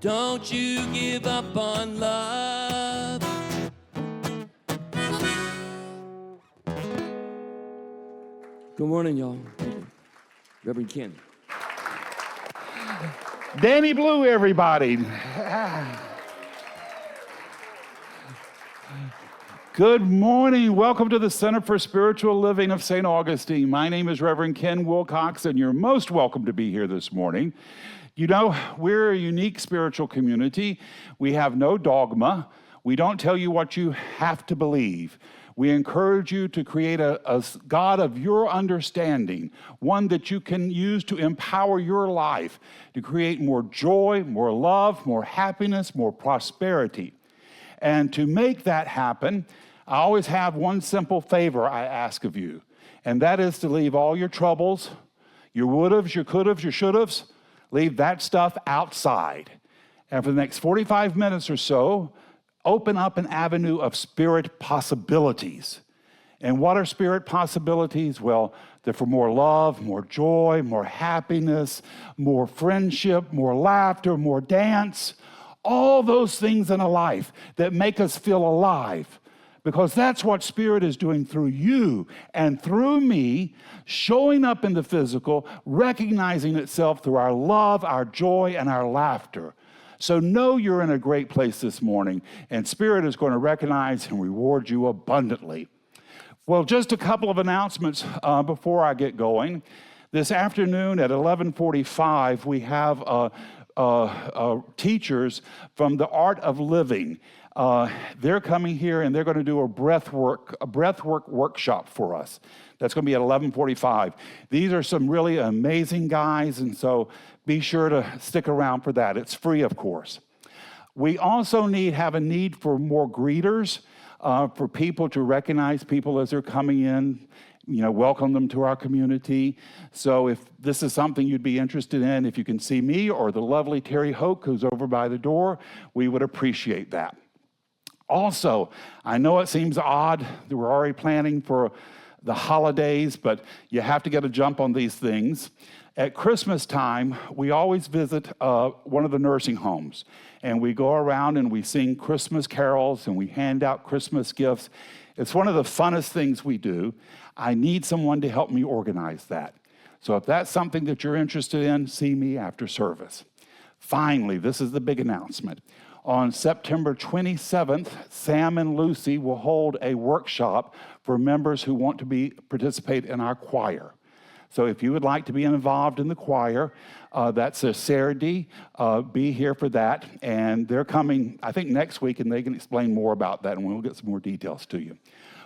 Don't you give up on love. Good morning, y'all. Reverend Ken. Danny Blue, everybody. Good morning. Welcome to the Center for Spiritual Living of St. Augustine. My name is Reverend Ken Wilcox, and you're most welcome to be here this morning. You know, we're a unique spiritual community. We have no dogma. We don't tell you what you have to believe. We encourage you to create a God of your understanding, one that you can use to empower your life, to create more joy, more love, more happiness, more prosperity. And to make that happen, I always have one simple favor I ask of you, and that is to leave all your troubles, your would-haves, your could-haves, your should-haves, leave that stuff outside. And for the next 45 minutes or so, open up an avenue of spirit possibilities. And what are spirit possibilities? Well, they're for more love, more joy, more happiness, more friendship, more laughter, more dance, all those things in a life that make us feel alive. Because that's what Spirit is doing through you and through me, showing up in the physical, recognizing itself through our love, our joy, and our laughter. So know you're in a great place this morning, and Spirit is going to recognize and reward you abundantly. Well, just a couple of announcements before I get going. This afternoon at 11:45, we have teachers from the Art of Living. They're coming here, and they're going to do a breathwork workshop for us. That's going to be at 11:45. These are some really amazing guys, and so be sure to stick around for that. It's free, of course. We also have a need for more greeters, for people to recognize people as they're coming in, welcome them to our community. So if this is something you'd be interested in, if you can see me or the lovely Terry Hoke, who's over by the door, we would appreciate that. Also, I know it seems odd that we're already planning for the holidays, but you have to get a jump on these things. At Christmas time, we always visit one of the nursing homes, and we go around and we sing Christmas carols and we hand out Christmas gifts. It's one of the funnest things we do. I need someone to help me organize that. So if that's something that you're interested in, see me after service. Finally, this is the big announcement. On September 27th, Sam and Lucy will hold a workshop for members who want to participate in our choir. So if you would like to be involved in the choir, that's a Saturday. Be here for that. And they're coming, I think, next week, and they can explain more about that, and we'll get some more details to you.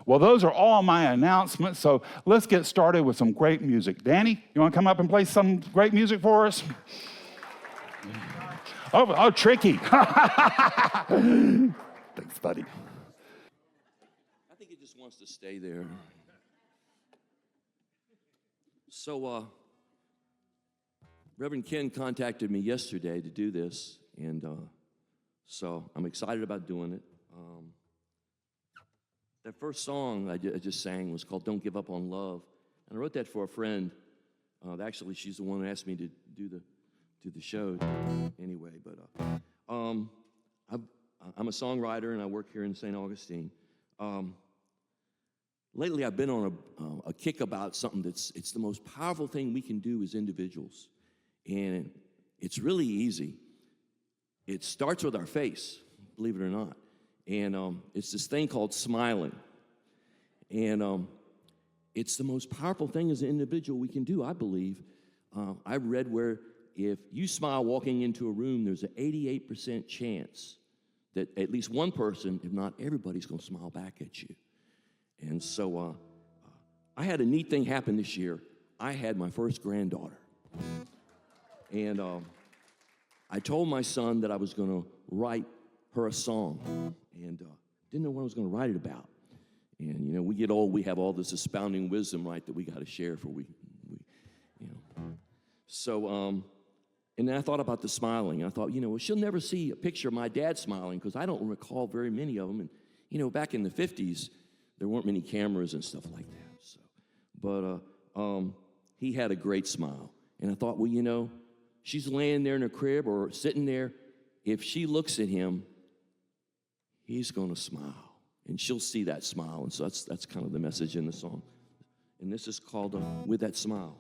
Well, those are all my announcements, so let's get started with some great music. Danny, you want to come up and play some great music for us? Oh, tricky. Thanks, buddy. I think he just wants to stay there. So, Reverend Ken contacted me yesterday to do this, and so I'm excited about doing it. That first song I just sang was called Don't Give Up on Love, and I wrote that for a friend. Actually, she's the one who asked me to do the show anyway, but I'm a songwriter, and I work here in St. Augustine. Lately, I've been on a kick about something it's the most powerful thing we can do as individuals, and it's really easy. It starts with our face, believe it or not, and it's this thing called smiling, and it's the most powerful thing as an individual we can do, I believe. I've read where if you smile walking into a room, there's an 88% chance that at least one person, if not everybody's going to smile back at you. And so I had a neat thing happen this year. I had my first granddaughter. And I told my son that I was going to write her a song. And didn't know what I was going to write it about. And, we get old, we have all this astounding wisdom, right, that we got to share for So, and then I thought about the smiling. I thought, well, she'll never see a picture of my dad smiling because I don't recall very many of them. And, back in the 50s, there weren't many cameras and stuff like that. So, but he had a great smile. And I thought, well, she's laying there in her crib or sitting there, if she looks at him, he's going to smile. And she'll see that smile. And so that's kind of the message in the song. And this is called With That Smile.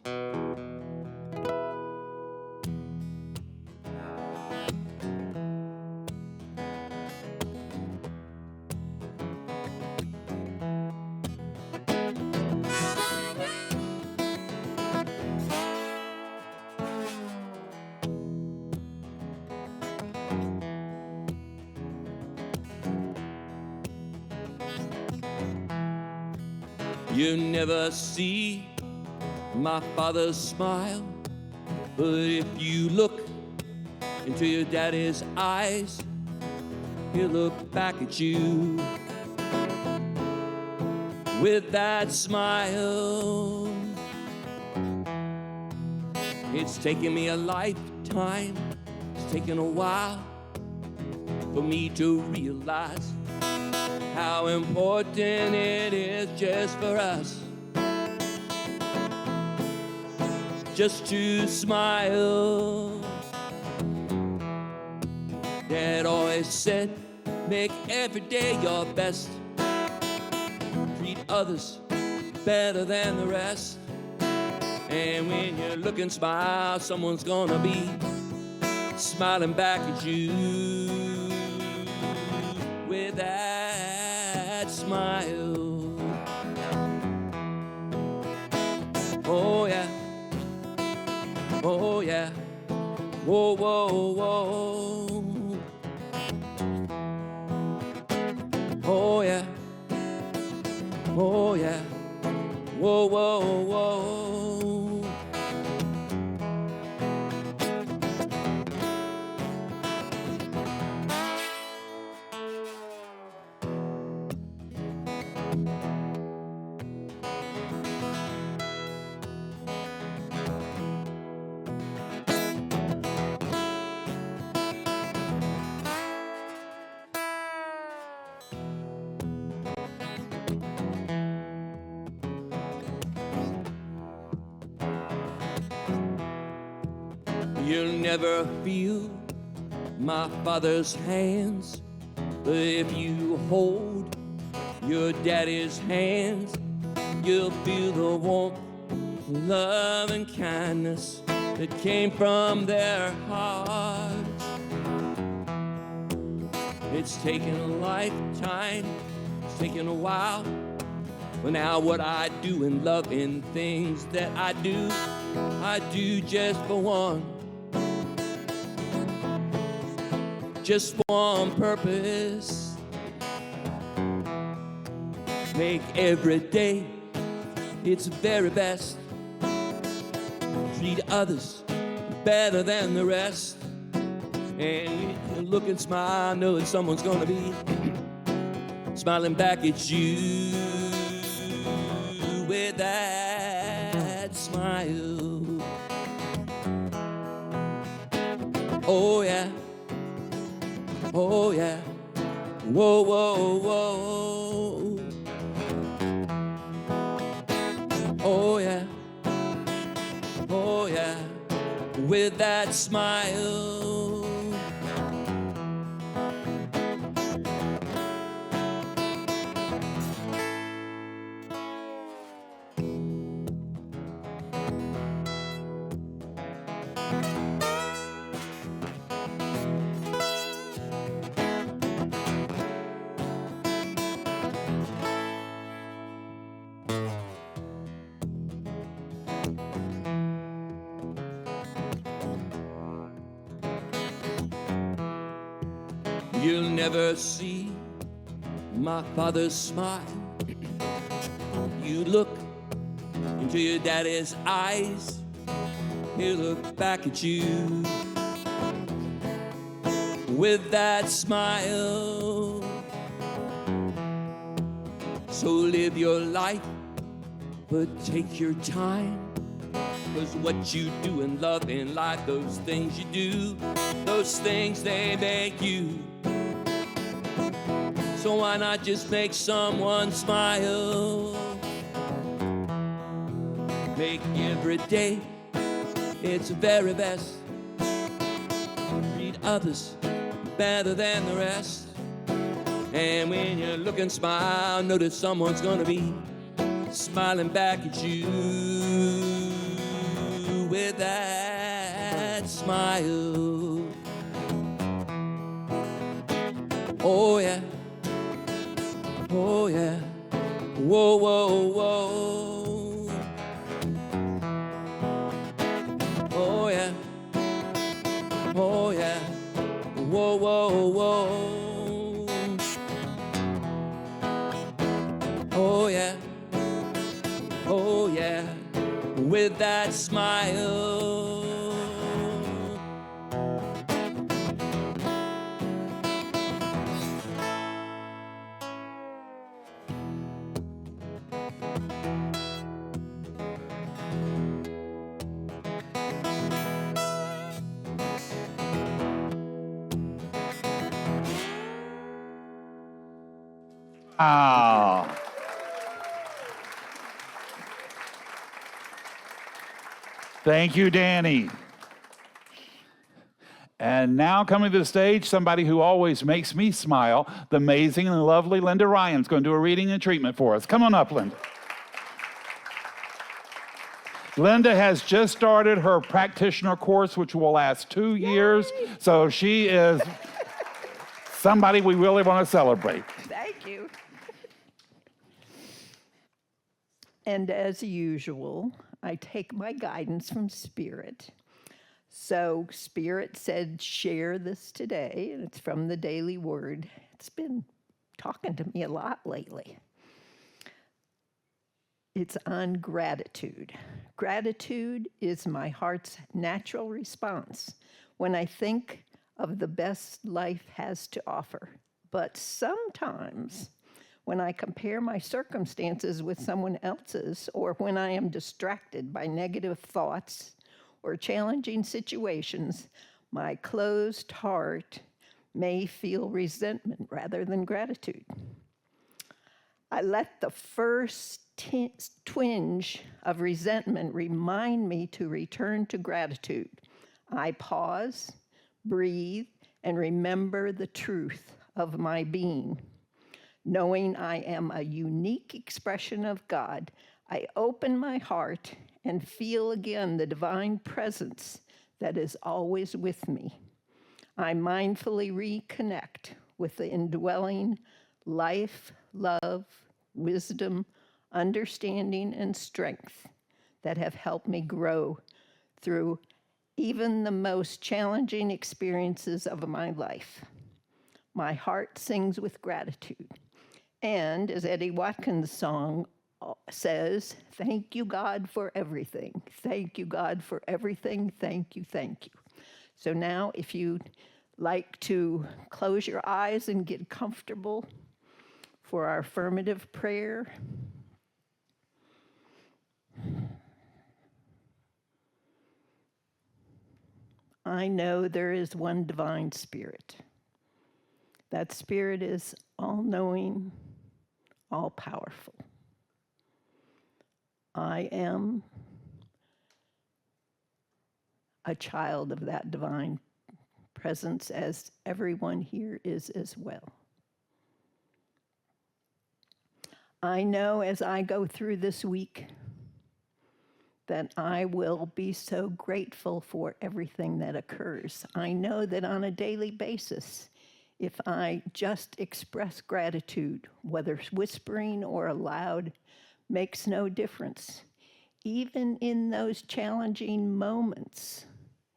You never see my Father's smile, but if you look into your daddy's eyes, he'll look back at you with that smile. It's taken me a lifetime, it's taken a while for me to realize how important it is just for us, just to smile. Dad always said, make every day your best, treat others better than the rest, and when you look and smile, someone's gonna be smiling back at you with that smile. Oh yeah, oh yeah, whoa, whoa, whoa. Oh yeah, oh yeah, whoa, whoa, whoa. You'll never feel my Father's hands, but if you hold your daddy's hands, you'll feel the warmth, love, and kindness that came from their hearts. It's taken a lifetime, it's taken a while, but now what I do in love and things that I do just for one. Just for one purpose, make every day its very best, treat others better than the rest, and you look and smile, knowing someone's gonna be smiling back at you with that smile. Oh yeah, oh yeah, whoa, whoa, whoa. Oh yeah, oh yeah, with that smile. You'll never see my Father's smile. You look into your daddy's eyes, he'll look back at you with that smile. So live your life, but take your time, 'cause what you do in love and life, those things you do, those things they make you. So why not just make someone smile? Make every day its very best, treat others better than the rest. And when you look and smile, know that someone's gonna be smiling back at you with that smile. Oh yeah, oh yeah, whoa, whoa, whoa. Oh yeah, oh yeah, whoa, whoa, whoa. Oh yeah, oh yeah, with that smile. Ah. Thank you, Danny. And now coming to the stage, somebody who always makes me smile, the amazing and lovely Linda Ryan's going to do a reading and treatment for us. Come on up, Linda. Linda has just started her practitioner course, which will last 2 years. Yay! So she is somebody we really want to celebrate. Thank you. And as usual, I take my guidance from Spirit. So Spirit said, share this today, and it's from the Daily Word. It's been talking to me a lot lately. It's on gratitude. Gratitude is my heart's natural response when I think of the best life has to offer. But sometimes, when I compare my circumstances with someone else's, or when I am distracted by negative thoughts or challenging situations, my closed heart may feel resentment rather than gratitude. I let the first twinge of resentment remind me to return to gratitude. I pause, breathe, and remember the truth of my being. Knowing I am a unique expression of God, I open my heart and feel again the divine presence that is always with me. I mindfully reconnect with the indwelling life, love, wisdom, understanding, and strength that have helped me grow through even the most challenging experiences of my life. My heart sings with gratitude. And as Eddie Watkins' song says, thank you, God, for everything. Thank you, God, for everything. Thank you, thank you. So now, if you'd like to close your eyes and get comfortable for our affirmative prayer. I know there is one divine Spirit. That Spirit is all-knowing, all-powerful. I am a child of that divine presence, as everyone here is as well. I know as I go through this week that I will be so grateful for everything that occurs. I know that on a daily basis, if I just express gratitude, whether whispering or aloud, makes no difference. Even in those challenging moments,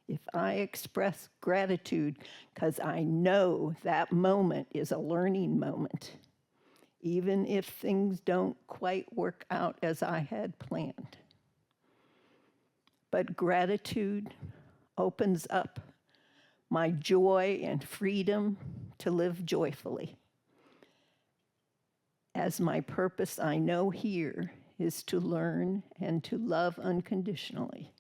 if I express gratitude, because I know that moment is a learning moment, even if things don't quite work out as I had planned. But gratitude opens up my joy and freedom to live joyfully. As my purpose, I know here, is to learn and to love unconditionally.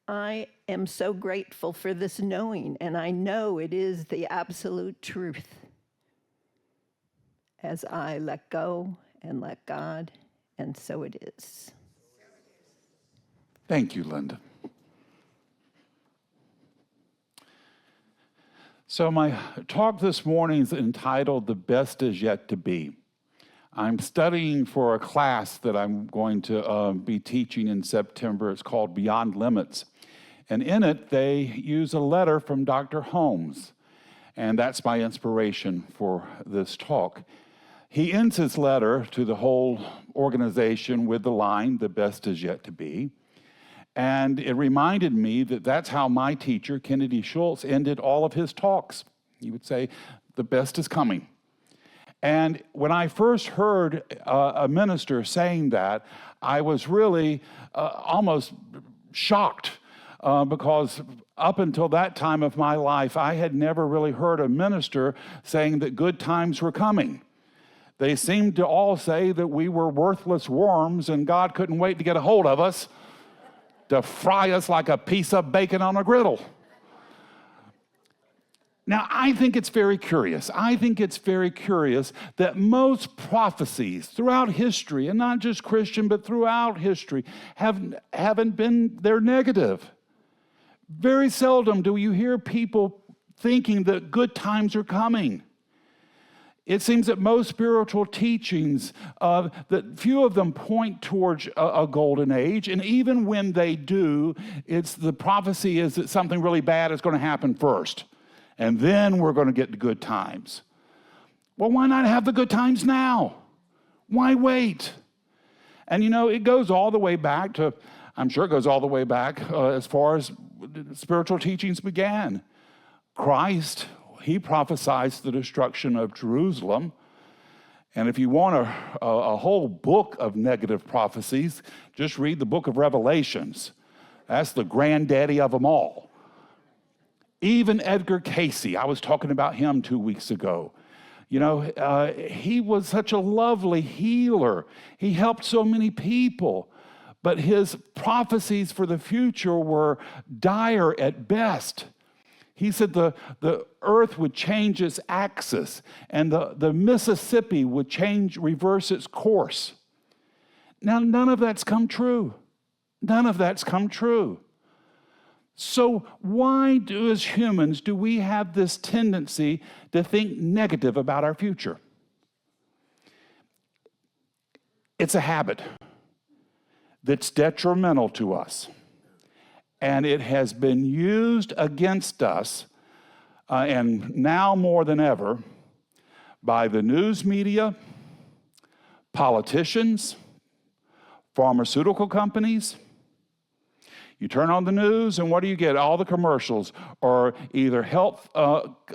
I am so grateful for this knowing, and I know it is the absolute truth. As I let go and let God, and so it is. Thank you, Linda. So my talk this morning is entitled The Best Is Yet to Be. I'm studying for a class that I'm going to be teaching in September. It's called Beyond Limits. And in it, they use a letter from Dr. Holmes. And that's my inspiration for this talk. He ends his letter to the whole organization with the line, "The best is yet to be." And it reminded me that that's how my teacher, Kennedy Schultz, ended all of his talks. He would say, "The best is coming." And when I first heard a minister saying that, I was really almost shocked because up until that time of my life, I had never really heard a minister saying that good times were coming. They seemed to all say that we were worthless worms and God couldn't wait to get a hold of us to fry us like a piece of bacon on a griddle. Now, I think it's very curious. I think it's very curious that most prophecies throughout history, and not just Christian, but throughout history, haven't been, they're negative. Very seldom do you hear people thinking that good times are coming. It seems that most spiritual teachings, that few of them point towards a golden age, and even when they do, the prophecy is that something really bad is going to happen first, and then we're going to get to good times. Well, why not have the good times now? Why wait? And it goes all the way back to, I'm sure it goes all the way back as far as spiritual teachings began. Christ, he prophesies the destruction of Jerusalem. And if you want a whole book of negative prophecies, just read the book of Revelations. That's the granddaddy of them all. Even Edgar Casey, I was talking about him 2 weeks ago. He was such a lovely healer. He helped so many people. But his prophecies for the future were dire at best. He said the earth would change its axis and the Mississippi would reverse its course. Now, none of that's come true. None of that's come true. So why as humans do we have this tendency to think negative about our future? It's a habit that's detrimental to us. And it has been used against us, and now more than ever, by the news media, politicians, pharmaceutical companies. You turn on the news, and what do you get? All the commercials are either health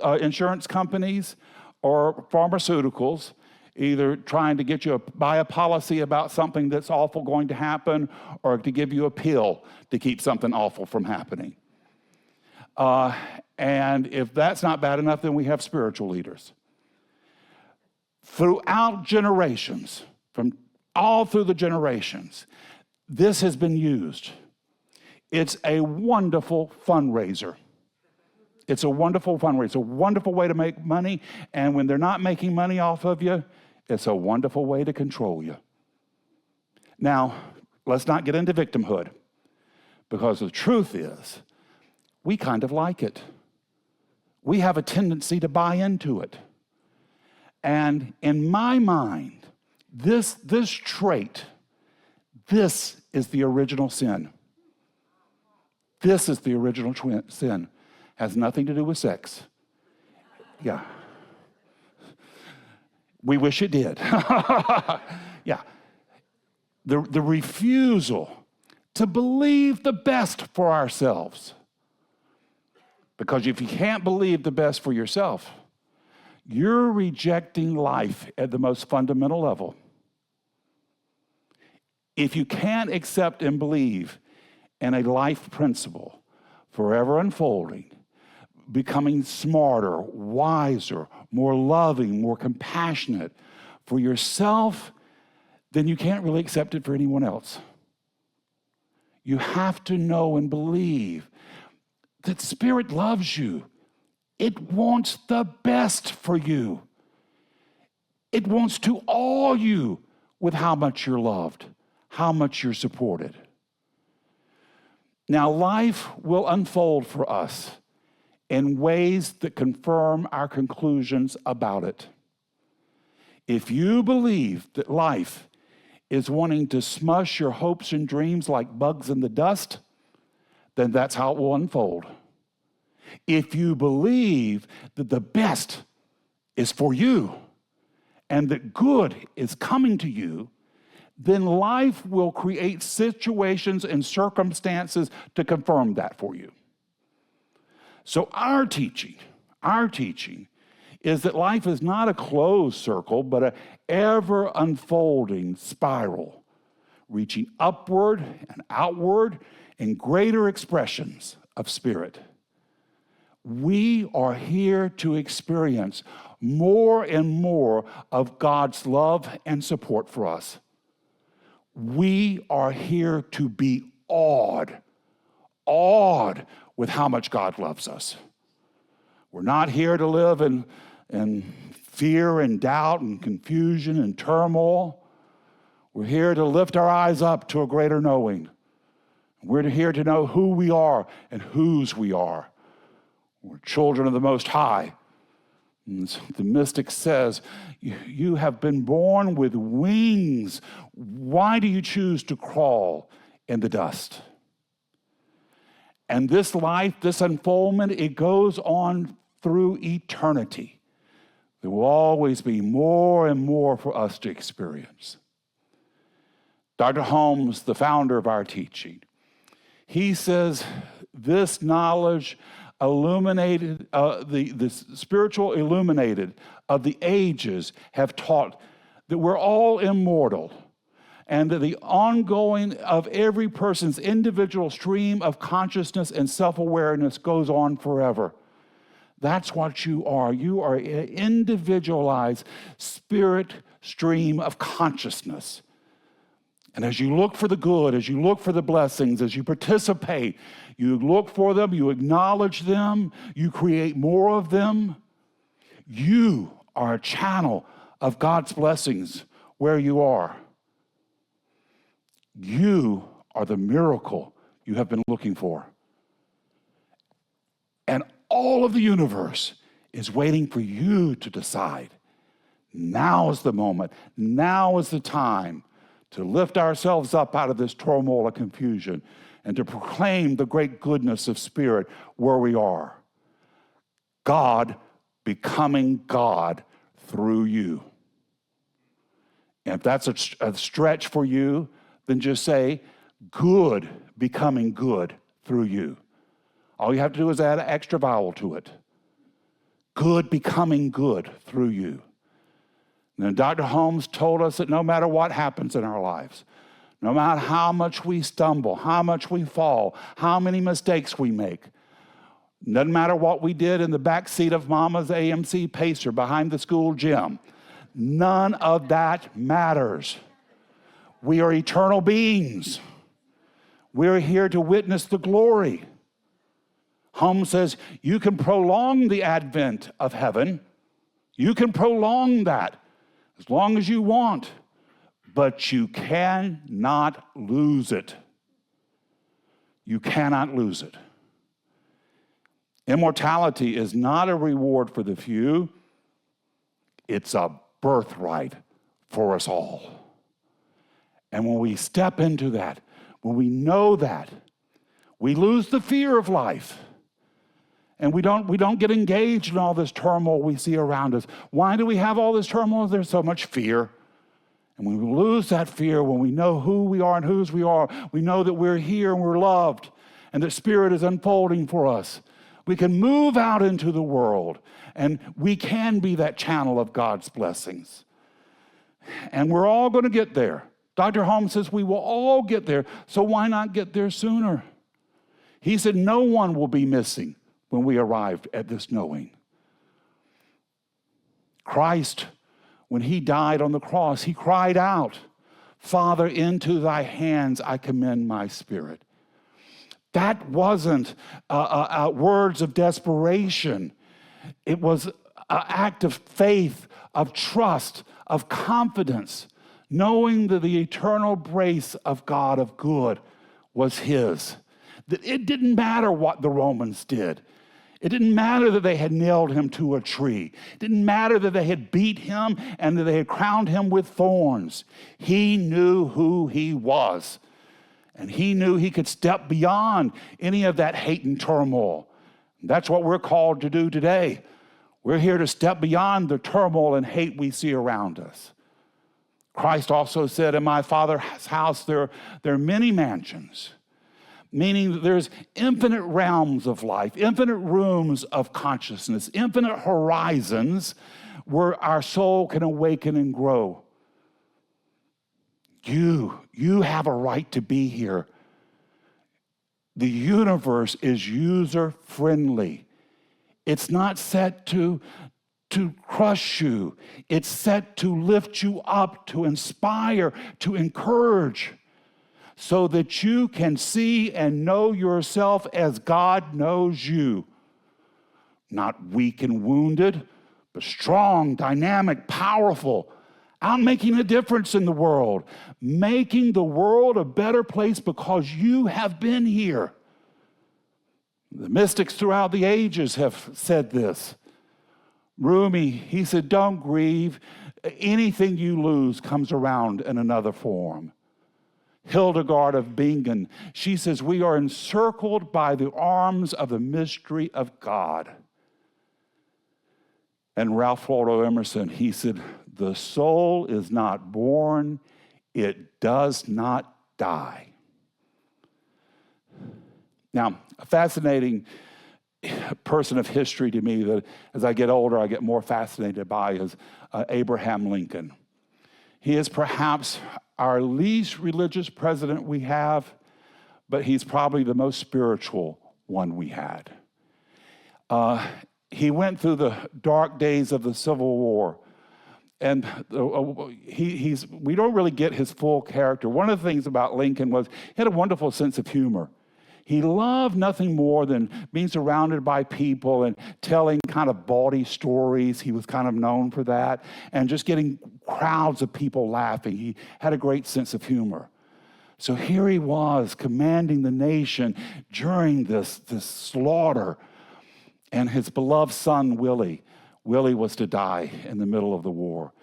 insurance companies or pharmaceuticals, either trying to get you to buy a policy about something that's awful going to happen or to give you a pill to keep something awful from happening. And if that's not bad enough, then we have spiritual leaders. Throughout generations, from all through the generations, this has been used. It's a wonderful fundraiser. It's a wonderful fundraiser, a wonderful way to make money, and when they're not making money off of you, it's a wonderful way to control you. Now, let's not get into victimhood, because the truth is, we kind of like it. We have a tendency to buy into it. And in my mind, this trait, this is the original sin. This is the original sin. Has nothing to do with sex. Yeah. We wish it did. Yeah. The refusal to believe the best for ourselves. Because if you can't believe the best for yourself, you're rejecting life at the most fundamental level. If you can't accept and believe in a life principle forever unfolding, becoming smarter, wiser, more loving, more compassionate for yourself, then you can't really accept it for anyone else. You have to know and believe that Spirit loves you. It wants the best for you. It wants to awe you with how much you're loved, how much you're supported. Now, life will unfold for us in ways that confirm our conclusions about it. If you believe that life is wanting to smush your hopes and dreams like bugs in the dust, then that's how it will unfold. If you believe that the best is for you and that good is coming to you, then life will create situations and circumstances to confirm that for you. So our teaching is that life is not a closed circle, but an ever-unfolding spiral, reaching upward and outward in greater expressions of spirit. We are here to experience more and more of God's love and support for us. We are here to be awed with how much God loves us. We're not here to live in fear and doubt and confusion and turmoil. We're here to lift our eyes up to a greater knowing. We're here to know who we are and whose we are. We're children of the Most High. And the mystic says, you have been born with wings. Why do you choose to crawl in the dust? And this life, this unfoldment, it goes on through eternity. There will always be more and more for us to experience. Dr. Holmes, the founder of our teaching, he says this knowledge illuminated, the spiritual illuminated of the ages have taught that we're all immortal and that the ongoing of every person's individual stream of consciousness and self-awareness goes on forever. That's what you are. You are an individualized spirit stream of consciousness. And as you look for the good, as you look for the blessings, as you participate, you look for them, you acknowledge them, you create more of them. You are a channel of God's blessings where you are. You are the miracle you have been looking for. And all of the universe is waiting for you to decide. Now is the moment. Now is the time to lift ourselves up out of this turmoil and confusion and to proclaim the great goodness of spirit where we are. God becoming God through you. And if that's a stretch for you, then just say, good becoming good through you. All you have to do is add an extra vowel to it. Good becoming good through you. And Dr. Holmes told us that no matter what happens in our lives, no matter how much we stumble, how much we fall, how many mistakes we make, doesn't matter what we did in the back seat of Mama's AMC Pacer behind the school gym, none of that matters. We are eternal beings. We're here to witness the glory. Holmes says you can prolong the advent of heaven. You can prolong that as long as you want, but you cannot lose it. You cannot lose it. Immortality is not a reward for the few. It's a birthright for us all. And when we step into that, when we know that, we lose the fear of life. And we don't get engaged in all this turmoil we see around us. Why do we have all this turmoil? There's so much fear. And when we lose that fear, when we know who we are and whose we are, we know that we're here and we're loved and that Spirit is unfolding for us. We can move out into the world and we can be that channel of God's blessings. And we're all going to get there. Dr. Holmes says we will all get there, so why not get there sooner? He said no one will be missing when we arrived at this knowing. Christ, when he died on the cross, he cried out, Father, into thy hands I commend my spirit. That wasn't words of desperation. It was an act of faith, of trust, of confidence, knowing that the eternal grace of God of good was his. That it didn't matter what the Romans did. It didn't matter that they had nailed him to a tree. It didn't matter that they had beat him and that they had crowned him with thorns. He knew who he was. And he knew he could step beyond any of that hate and turmoil. That's what we're called to do today. We're here to step beyond the turmoil and hate we see around us. Christ also said, in my Father's house there are many mansions, meaning that there's infinite realms of life, infinite rooms of consciousness, infinite horizons where our soul can awaken and grow. You have a right to be here. The universe is user-friendly. It's not set to crush you. It's set to lift you up, to inspire, to encourage, so that you can see and know yourself as God knows you. Not weak and wounded, but strong, dynamic, powerful, out making a difference in the world, making the world a better place because you have been here. The mystics throughout the ages have said this. Rumi, he said, don't grieve. Anything you lose comes around in another form. Hildegard of Bingen, she says, we are encircled by the arms of the mystery of God. And Ralph Waldo Emerson, he said, the soul is not born, it does not die. Now, a fascinating person of history to me that as I get older, I get more fascinated by is Abraham Lincoln. He is perhaps our least religious president we have, but he's probably the most spiritual one we had. He went through the dark days of the Civil War, and we don't really get his full character. One of the things about Lincoln was he had a wonderful sense of humor. He loved nothing more than being surrounded by people and telling kind of bawdy stories. He was kind of known for that, and just getting crowds of people laughing. He had a great sense of humor. So here he was commanding the nation during this slaughter, and his beloved son, Willie was to die in the middle of the war.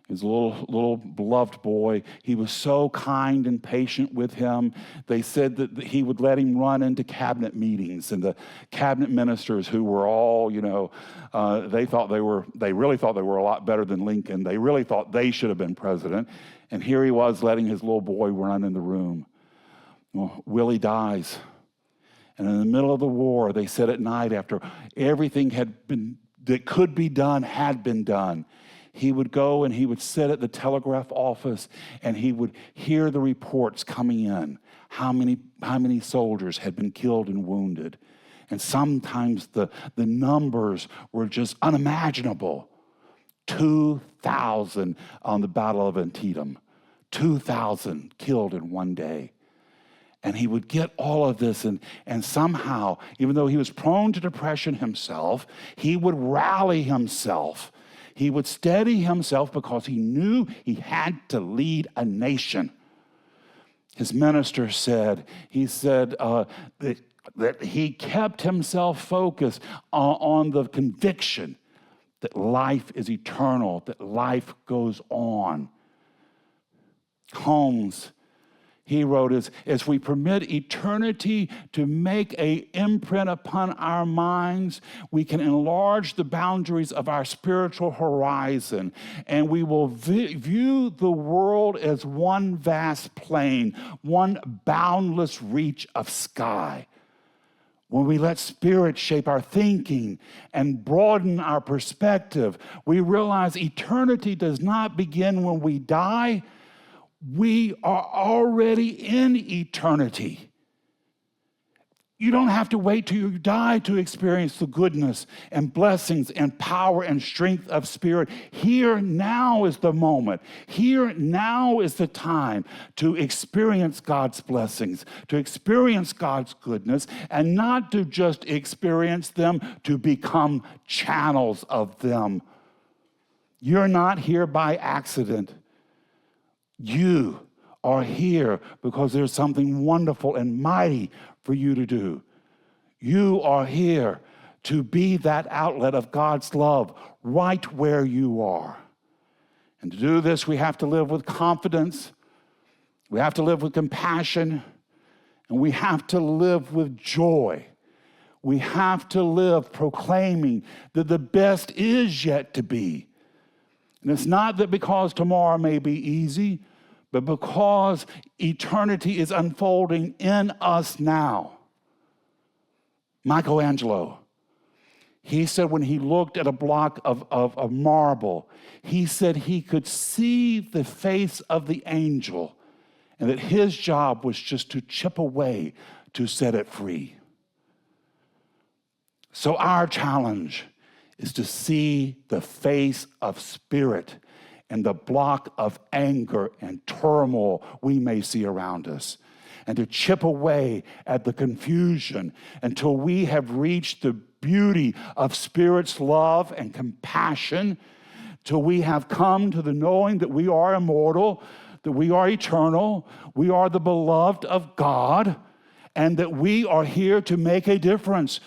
He was a little beloved boy. He was so kind and patient with him. They said that he would let him run into cabinet meetings, and the cabinet ministers who were all, they really thought they were a lot better than Lincoln. They really thought they should have been president. And here he was letting his little boy run in the room. Well, Willie dies. And in the middle of the war, they said at night, after everything that could be done had been done, he would go and he would sit at the telegraph office and he would hear the reports coming in, how many soldiers had been killed and wounded. And sometimes the numbers were just unimaginable. 2,000 on the Battle of Antietam, 2,000 killed in one day. And he would get all of this, and somehow, even though he was prone to depression himself, he would rally himself. He would steady himself because he knew he had to lead a nation. His minister said, that he kept himself focused on the conviction that life is eternal, that life goes on. Holmes, he wrote, as we permit eternity to make an imprint upon our minds, we can enlarge the boundaries of our spiritual horizon, and we will view the world as one vast plain, one boundless reach of sky. When we let Spirit shape our thinking and broaden our perspective, we realize eternity does not begin when we die. We are already in eternity. You don't have to wait till you die to experience the goodness and blessings and power and strength of Spirit. Here now is the moment. Here now is the time to experience God's blessings, to experience God's goodness, and not to just experience them, to become channels of them. You're not here by accident. You are here because there's something wonderful and mighty for you to do. You are here to be that outlet of God's love right where you are. And to do this, we have to live with confidence, we have to live with compassion, and we have to live with joy. We have to live proclaiming that the best is yet to be. And it's not that because tomorrow may be easy, but because eternity is unfolding in us now. Michelangelo, he said when he looked at a block of marble, he said he could see the face of the angel and that his job was just to chip away to set it free. So our challenge is to see the face of spirit and the block of anger and turmoil we may see around us, and to chip away at the confusion until we have reached the beauty of Spirit's love and compassion, till we have come to the knowing that we are immortal, that we are eternal, we are the beloved of God, and that we are here to make a difference.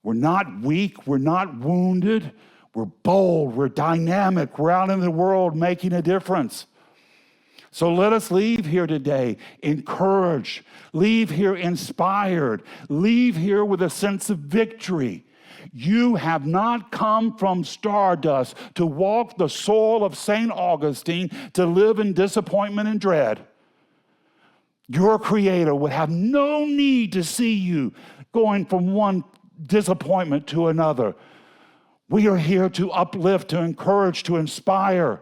We're not weak, we're not wounded, we're bold, we're dynamic, we're out in the world making a difference. So let us leave here today encouraged, leave here inspired, leave here with a sense of victory. You have not come from stardust to walk the soil of St. Augustine to live in disappointment and dread. Your Creator would have no need to see you going from one disappointment to another. We are here to uplift, to encourage, to inspire,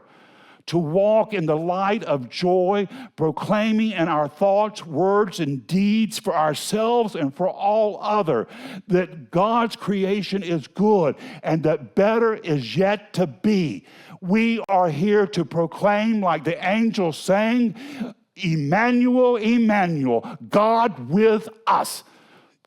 to walk in the light of joy, proclaiming in our thoughts, words, and deeds for ourselves and for all other that God's creation is good and that better is yet to be. We are here to proclaim, like the angel sang, Emmanuel, Emmanuel, God with us.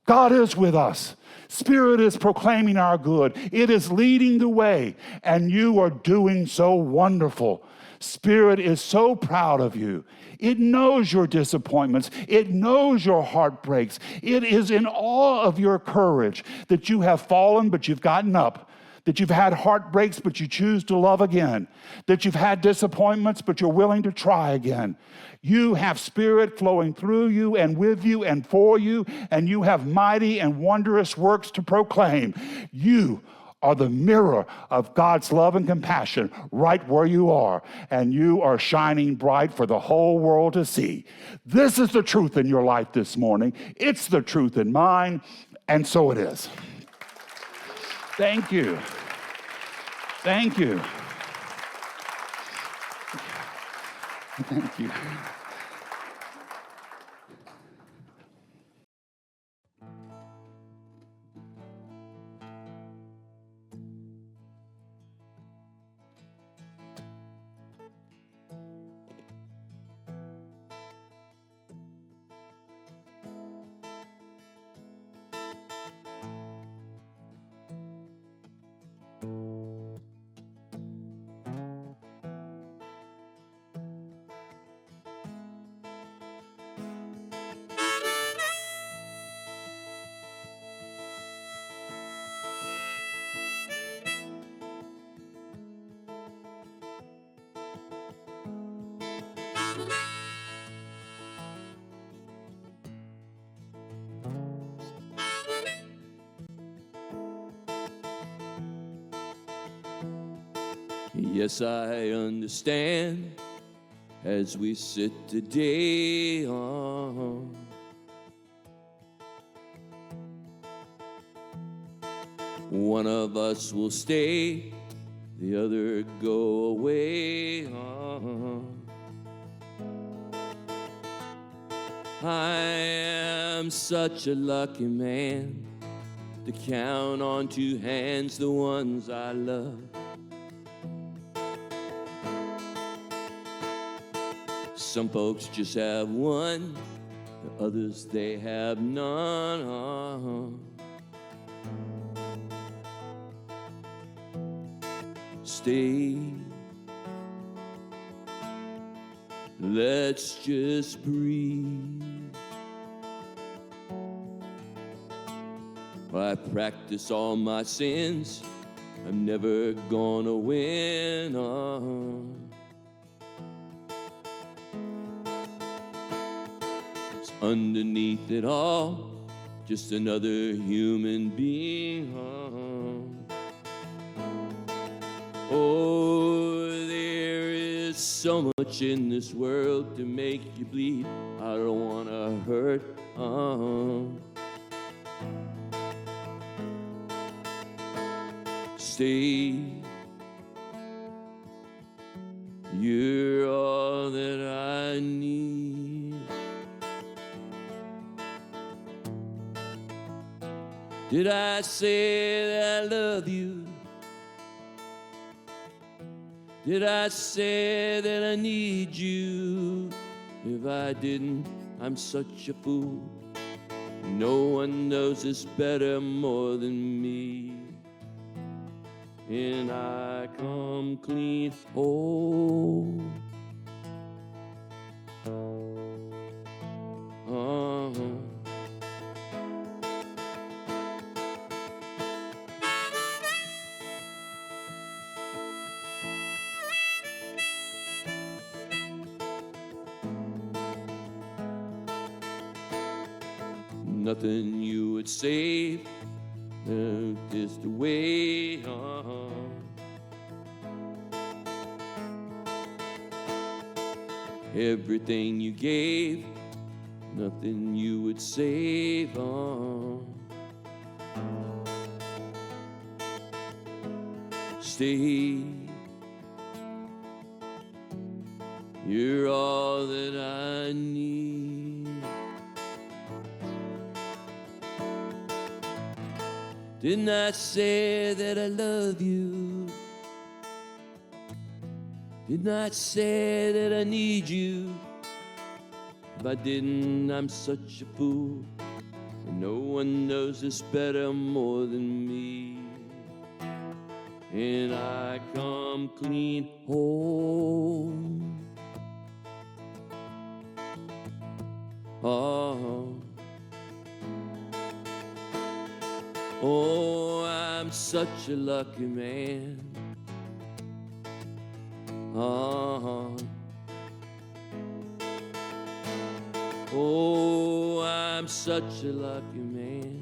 God is with us. Spirit is proclaiming our good. It is leading the way, and you are doing so wonderful. Spirit is so proud of you. It knows your disappointments. It knows your heartbreaks. It is in awe of your courage that you have fallen, but you've gotten up. That you've had heartbreaks, but you choose to love again. That you've had disappointments, but you're willing to try again. You have Spirit flowing through you and with you and for you, and you have mighty and wondrous works to proclaim. You are the mirror of God's love and compassion right where you are, and you are shining bright for the whole world to see. This is the truth in your life this morning. It's the truth in mine, and so it is. Thank you. Thank you. Thank you. Yes, I understand as we sit today on. One of us will stay, the other go away. I am such a lucky man to count on two hands the ones I love. Some folks just have one, the others they have none. Stay, let's just breathe. I practice all my sins, I'm never gonna win. It's underneath it all, just another human being. Oh, there is so much in this world to make you bleed. I don't wanna hurt. Stay. You're all that I need. Did I say that I love you? Did I say that I need you? If I didn't, I'm such a fool. No one knows this better more than me. And I come clean whole. Nothing you would save, just the way. Everything you gave, nothing you would save. Stay. You're all that I need. Didn't I say that I love you? Didn't I say that I need you? If I didn't, I'm such a fool. And no one knows this better more than me. And I come clean home. Oh, I'm such a lucky man. Oh, I'm such a lucky man.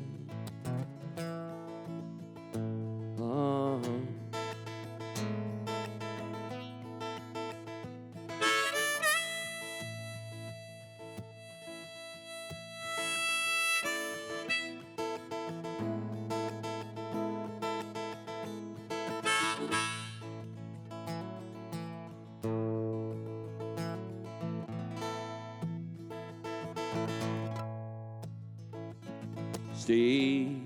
Stay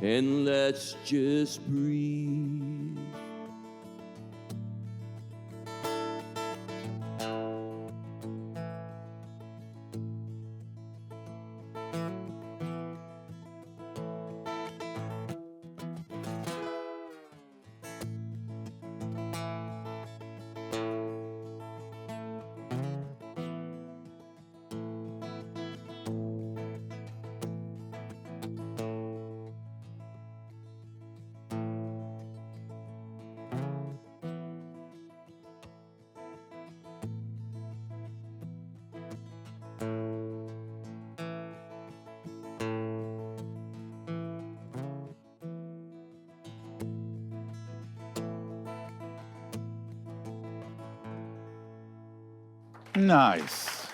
and let's just breathe. Nice.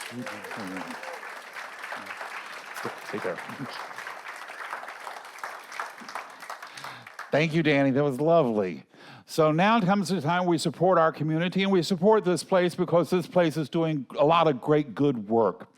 Take care. Thank you, Danny. That was lovely. So now comes the time we support our community, and we support this place because this place is doing a lot of great good work.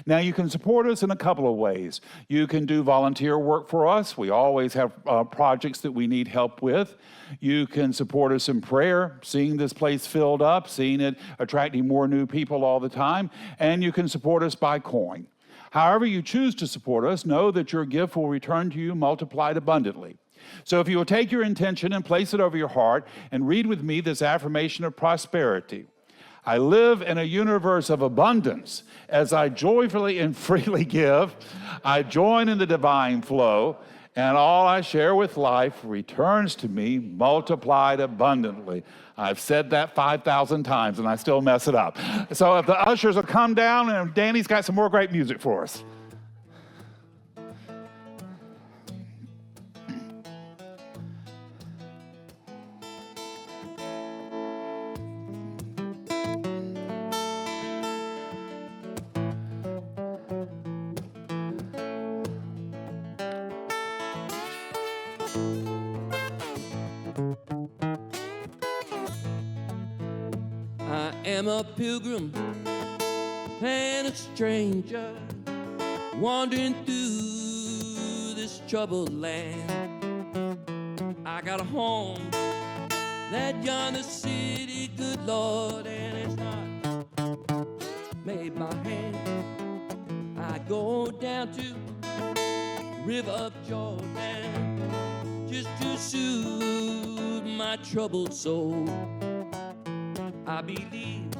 Now, you can support us in a couple of ways. You can do volunteer work for us. We always have projects that we need help with. You can support us in prayer, seeing this place filled up, seeing it attracting more new people all the time. And you can support us by coin. However you choose to support us, know that your gift will return to you multiplied abundantly. So if you will take your intention and place it over your heart and read with me this affirmation of prosperity. I live in a universe of abundance. As I joyfully and freely give, I join in the divine flow, and all I share with life returns to me multiplied abundantly. I've said that 5,000 times, and I still mess it up. So if the ushers will come down, and Danny's got some more great music for us. I am a pilgrim and a stranger, wandering through this troubled land. I got a home, that yonder city, good Lord, and it's not made by hand. I go down to river of Jordan just to soothe my troubled soul. I believe,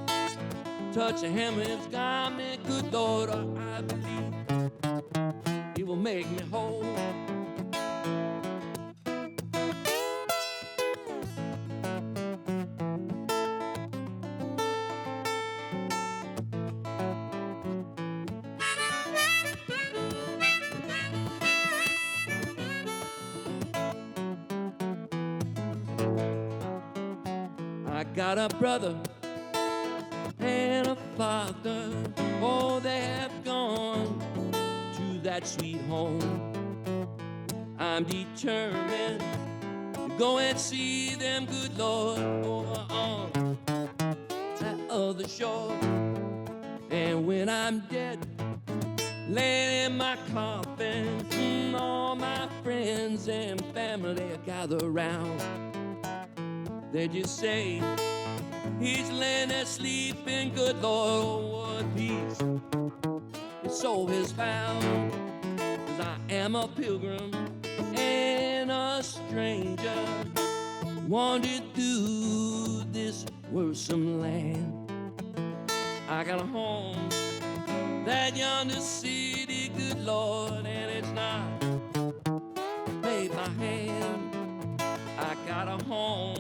touch the hem of his garment, good Lord, I believe he will make me whole. I got a brother and a father, oh, they have gone to that sweet home. I'm determined to go and see them, good Lord, over on that other shore. And when I'm dead, laying in my coffin, all my friends and family gather around. They just say, he's laying there sleeping, good Lord, oh, what peace his soul has found. 'Cause I am a pilgrim and a stranger, wandered through this worrisome land. I got a home, that yonder city, good Lord, and it's not made by hand. I got a home,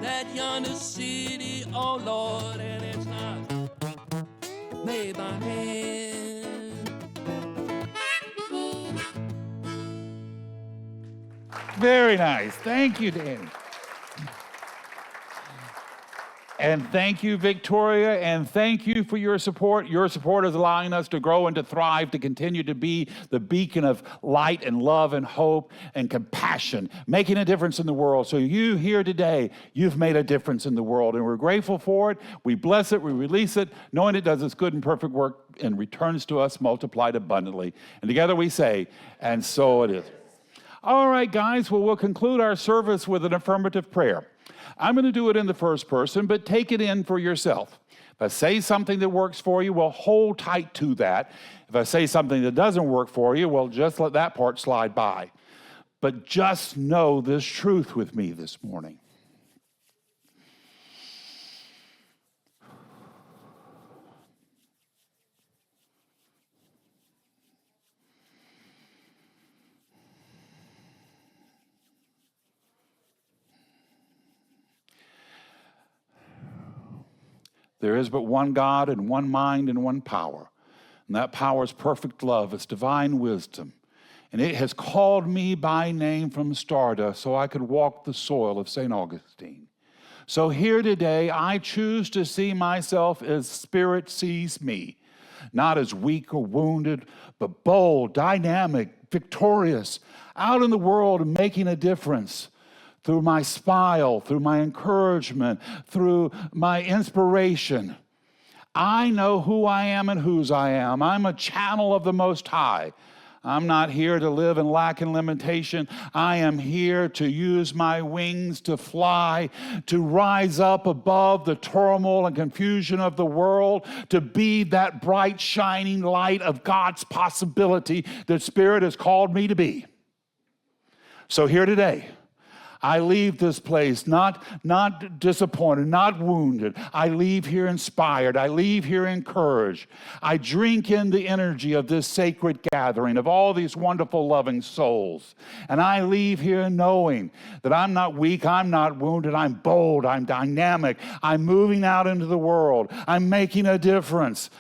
that yonder city, oh Lord, and it's not made by hand. Very nice. Thank you, Danny. And thank you, Victoria, and thank you for your support. Your support is allowing us to grow and to thrive, to continue to be the beacon of light and love and hope and compassion, making a difference in the world. So you here today, you've made a difference in the world, and we're grateful for it. We bless it, we release it, knowing it does its good and perfect work and returns to us multiplied abundantly. And together we say, and so it is. All right, guys, well, we'll conclude our service with an affirmative prayer. I'm going to do it in the first person, but take it in for yourself. If I say something that works for you, well, hold tight to that. If I say something that doesn't work for you, well, just let that part slide by. But just know this truth with me this morning. There is but one God and one mind and one power. And that power is perfect love. It's divine wisdom. And it has called me by name from stardust so I could walk the soil of St. Augustine. So here today, I choose to see myself as Spirit sees me. Not as weak or wounded, but bold, dynamic, victorious, out in the world and making a difference. Through my smile, through my encouragement, through my inspiration. I know who I am and whose I am. I'm a channel of the Most High. I'm not here to live in lack and limitation. I am here to use my wings to fly, to rise up above the turmoil and confusion of the world, to be that bright, shining light of God's possibility that Spirit has called me to be. So here today, I leave this place not disappointed, not wounded. I leave here inspired. I leave here encouraged. I drink in the energy of this sacred gathering of all these wonderful, loving souls. And I leave here knowing that I'm not weak, I'm not wounded, I'm bold, I'm dynamic, I'm moving out into the world, I'm making a difference.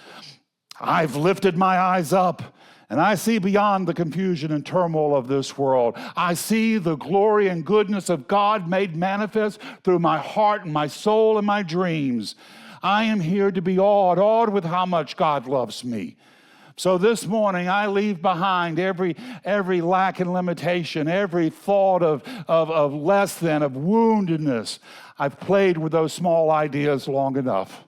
I've lifted my eyes up, and I see beyond the confusion and turmoil of this world. I see the glory and goodness of God made manifest through my heart and my soul and my dreams. I am here to be awed with how much God loves me. So this morning, I leave behind every lack and limitation, every thought of less than, of woundedness. I've played with those small ideas long enough.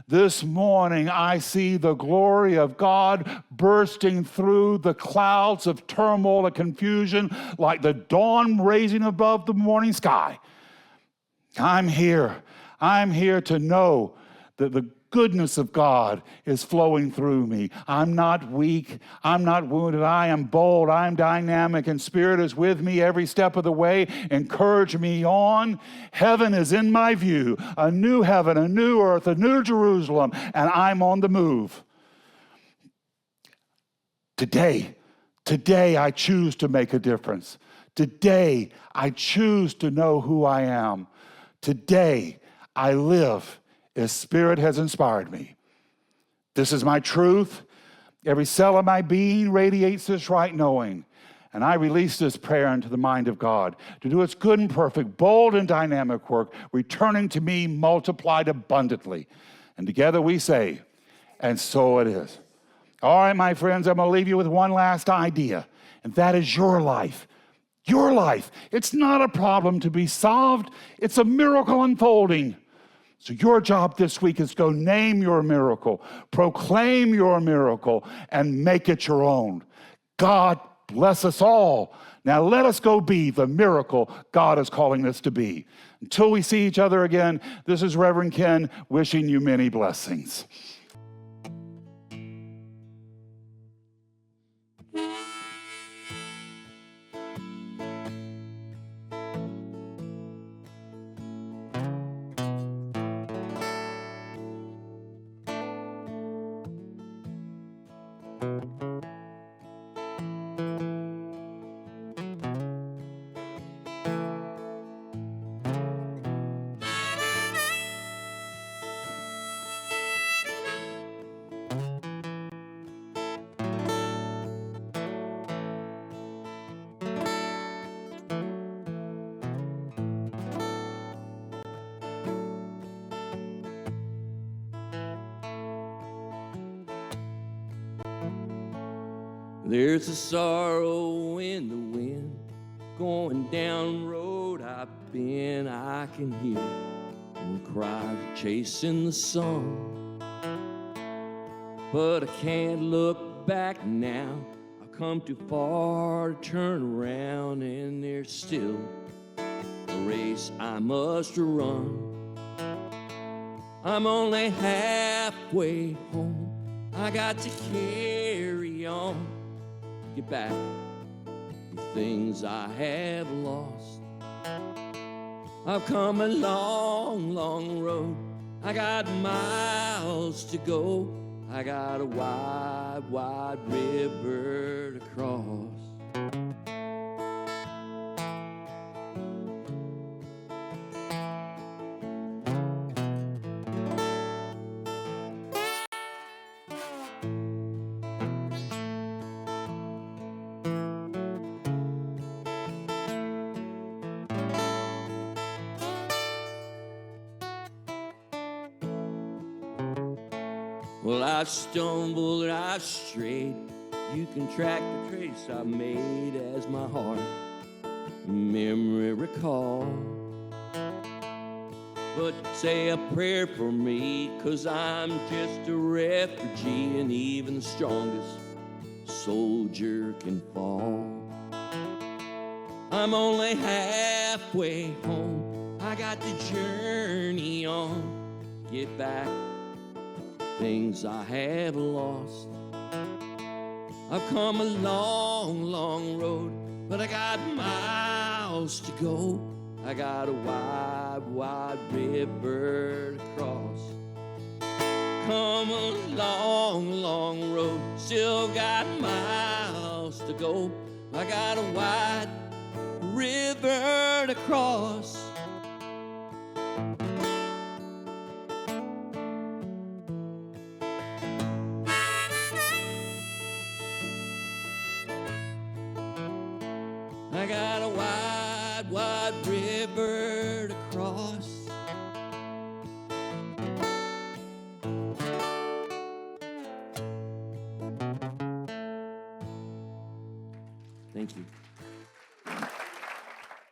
This morning, I see the glory of God bursting through the clouds of turmoil and confusion like the dawn raising above the morning sky. I'm here. I'm here to know that the goodness of God is flowing through me. I'm not weak. I'm not wounded. I am bold. I'm dynamic, and Spirit is with me every step of the way. Encourage me on. Heaven is in my view. A new heaven, a new earth, a new Jerusalem, and I'm on the move. Today I choose to make a difference. Today I choose to know who I am. Today I live as Spirit has inspired me. This is my truth. Every cell of my being radiates this right knowing. And I release this prayer into the mind of God to do its good and perfect, bold and dynamic work, returning to me multiplied abundantly. And together we say, and so it is. All right, my friends, I'm going to leave you with one last idea, and that is your life. Your life. It's not a problem to be solved. It's a miracle unfolding. So your job this week is go name your miracle, proclaim your miracle, and make it your own. God bless us all. Now let us go be the miracle God is calling us to be. Until we see each other again, this is Reverend Ken wishing you many blessings. There's a sorrow in the wind, going down the road I've been. I can hear and cries chasing the sun, but I can't look back now. I've come too far to turn around, and there's still a race I must run. I'm only halfway home. I got to carry on, get back the things I have lost. I've come a long, long road. I got miles to go. I got a wide, wide river to cross. Well, I've stumbled, I've strayed. You can track the trace I made as my heart memory recall. But say a prayer for me, 'cause I'm just a refugee, and even the strongest soldier can fall. I'm only halfway home. I got to journey on, get back things I have lost. I've come a long, long road, but I got miles to go. I got a wide, wide river to cross. Come a long, long road, still got miles to go. I got a wide river to cross. I got a wide, wide river to cross. Thank you.